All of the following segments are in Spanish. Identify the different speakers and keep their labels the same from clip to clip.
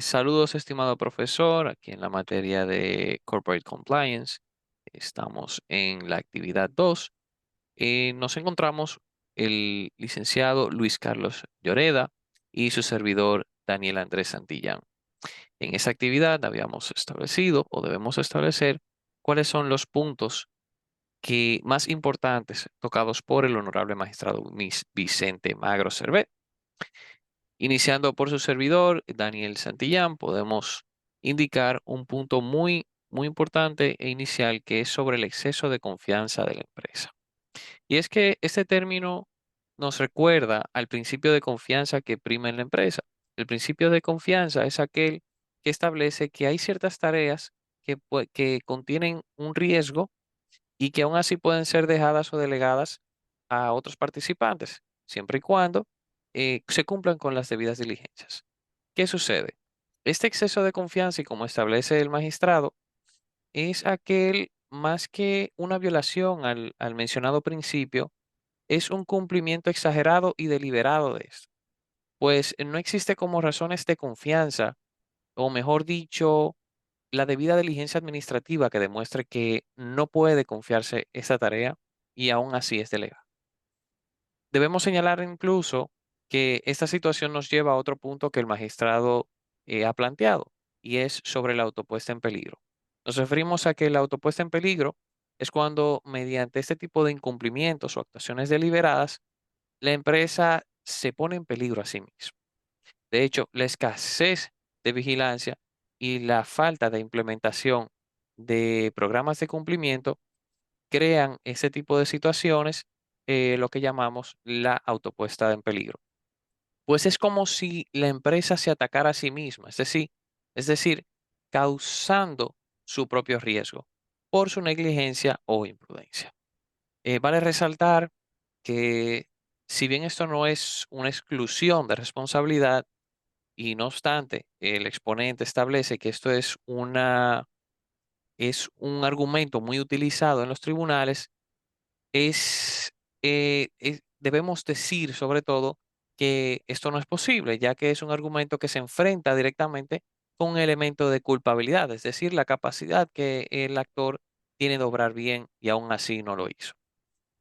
Speaker 1: Saludos, estimado profesor, aquí en la materia de Corporate Compliance. Estamos en la actividad 2. Nos encontramos el licenciado Luis Carlos Lloreda y su servidor Daniel Andrés Santillán. En esa actividad habíamos establecido o debemos establecer cuáles son los puntos más importantes tocados por el honorable magistrado Vicente Magro Servet. Iniciando por su servidor, Daniel Santillán, podemos indicar un punto muy importante e inicial que es sobre el exceso de confianza de la empresa. Y es que este término nos recuerda al principio de confianza que prima en la empresa. El principio de confianza es aquel que establece que hay ciertas tareas que contienen un riesgo y que aún así pueden ser dejadas o delegadas a otros participantes, siempre y cuando se cumplan con las debidas diligencias. ¿Qué sucede? Este exceso de confianza, y como establece el magistrado, es aquel más que una violación al mencionado principio, es un cumplimiento exagerado y deliberado de esto, pues no existe como razones de confianza, o mejor dicho, la debida diligencia administrativa que demuestre que no puede confiarse esa tarea y aún así es delegada. Debemos señalar incluso que esta situación nos lleva a otro punto que el magistrado ha planteado y es sobre la autopuesta en peligro. Nos referimos a que la autopuesta en peligro es cuando mediante este tipo de incumplimientos o actuaciones deliberadas, la empresa se pone en peligro a sí misma. De hecho, la escasez de vigilancia y la falta de implementación de programas de cumplimiento crean ese tipo de situaciones, lo que llamamos la autopuesta en peligro. Pues es como si la empresa se atacara a sí misma, es decir, causando su propio riesgo por su negligencia o imprudencia. Vale resaltar que si bien esto no es una exclusión de responsabilidad, y no obstante, el exponente establece que esto es un argumento muy utilizado en los tribunales, debemos decir sobre todo que esto no es posible, ya que es un argumento que se enfrenta directamente con un elemento de culpabilidad, es decir, la capacidad que el actor tiene de obrar bien y aún así no lo hizo.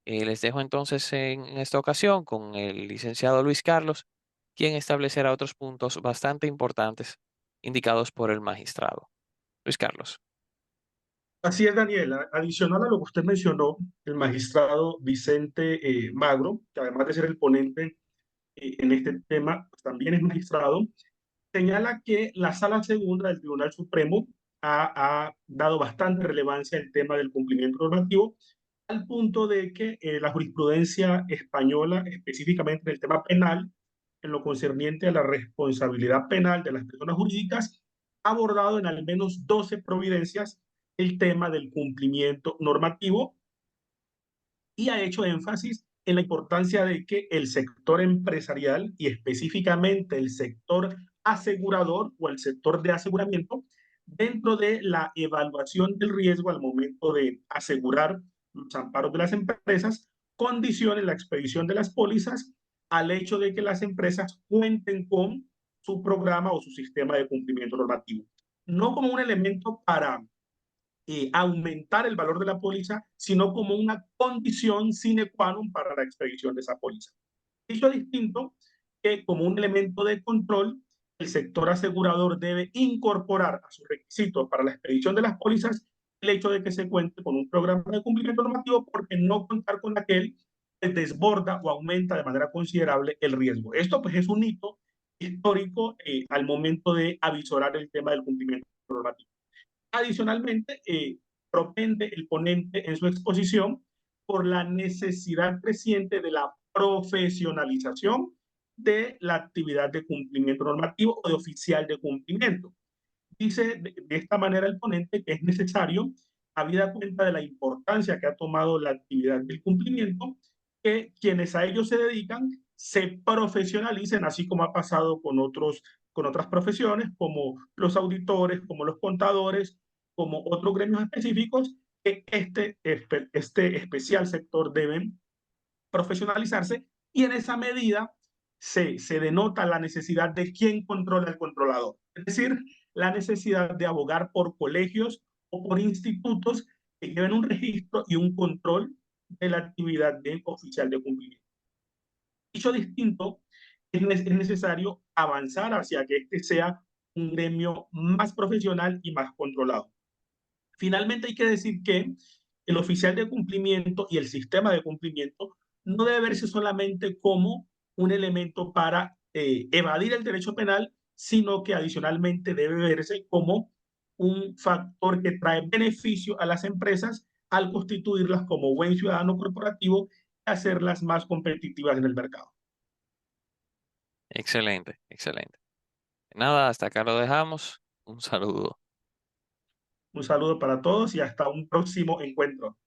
Speaker 1: Les dejo entonces en esta ocasión con el licenciado Luis Carlos, quien establecerá otros puntos bastante importantes indicados por el magistrado. Luis Carlos.
Speaker 2: Así es, Daniela. Adicional a lo que usted mencionó, el magistrado Vicente Magro, que además de ser el ponente en este tema, pues también es magistrado, señala que la Sala Segunda del Tribunal Supremo ha dado bastante relevancia al tema del cumplimiento normativo, al punto de que la jurisprudencia española, específicamente en el tema penal, en lo concerniente a la responsabilidad penal de las personas jurídicas, ha abordado en al menos 12 providencias el tema del cumplimiento normativo y ha hecho énfasis en la importancia de que el sector empresarial y específicamente el sector asegurador o el sector de aseguramiento, dentro de la evaluación del riesgo al momento de asegurar los amparos de las empresas, condicione la expedición de las pólizas al hecho de que las empresas cuenten con su programa o su sistema de cumplimiento normativo. No como un elemento para aumentar el valor de la póliza, sino como una condición sine qua non para la expedición de esa póliza. Dicho distinto, que como un elemento de control, el sector asegurador debe incorporar a sus requisitos para la expedición de las pólizas el hecho de que se cuente con un programa de cumplimiento normativo, porque no contar con aquel desborda o aumenta de manera considerable el riesgo. Esto pues es un hito histórico al momento de avisorar el tema del cumplimiento normativo. Adicionalmente, propende el ponente en su exposición por la necesidad creciente de la profesionalización de la actividad de cumplimiento normativo o de oficial de cumplimiento. Dice de esta manera el ponente que es necesario, habida cuenta de la importancia que ha tomado la actividad del cumplimiento, que quienes a ello se dedican se profesionalicen, así como ha pasado con otras profesiones, como los auditores, como los contadores, como otros gremios específicos, que este especial sector deben profesionalizarse y en esa medida se denota la necesidad de quién controla el controlador. Es decir, la necesidad de abogar por colegios o por institutos que lleven un registro y un control de la actividad de oficial de cumplimiento. Dicho distinto, es necesario avanzar hacia que este sea un gremio más profesional y más controlado. Finalmente, hay que decir que el oficial de cumplimiento y el sistema de cumplimiento no debe verse solamente como un elemento para evadir el derecho penal, sino que adicionalmente debe verse como un factor que trae beneficio a las empresas al constituirlas como buen ciudadano corporativo y hacerlas más competitivas en el mercado.
Speaker 1: Excelente, excelente. Nada, hasta acá lo dejamos. Un saludo.
Speaker 2: Un saludo para todos y hasta un próximo encuentro.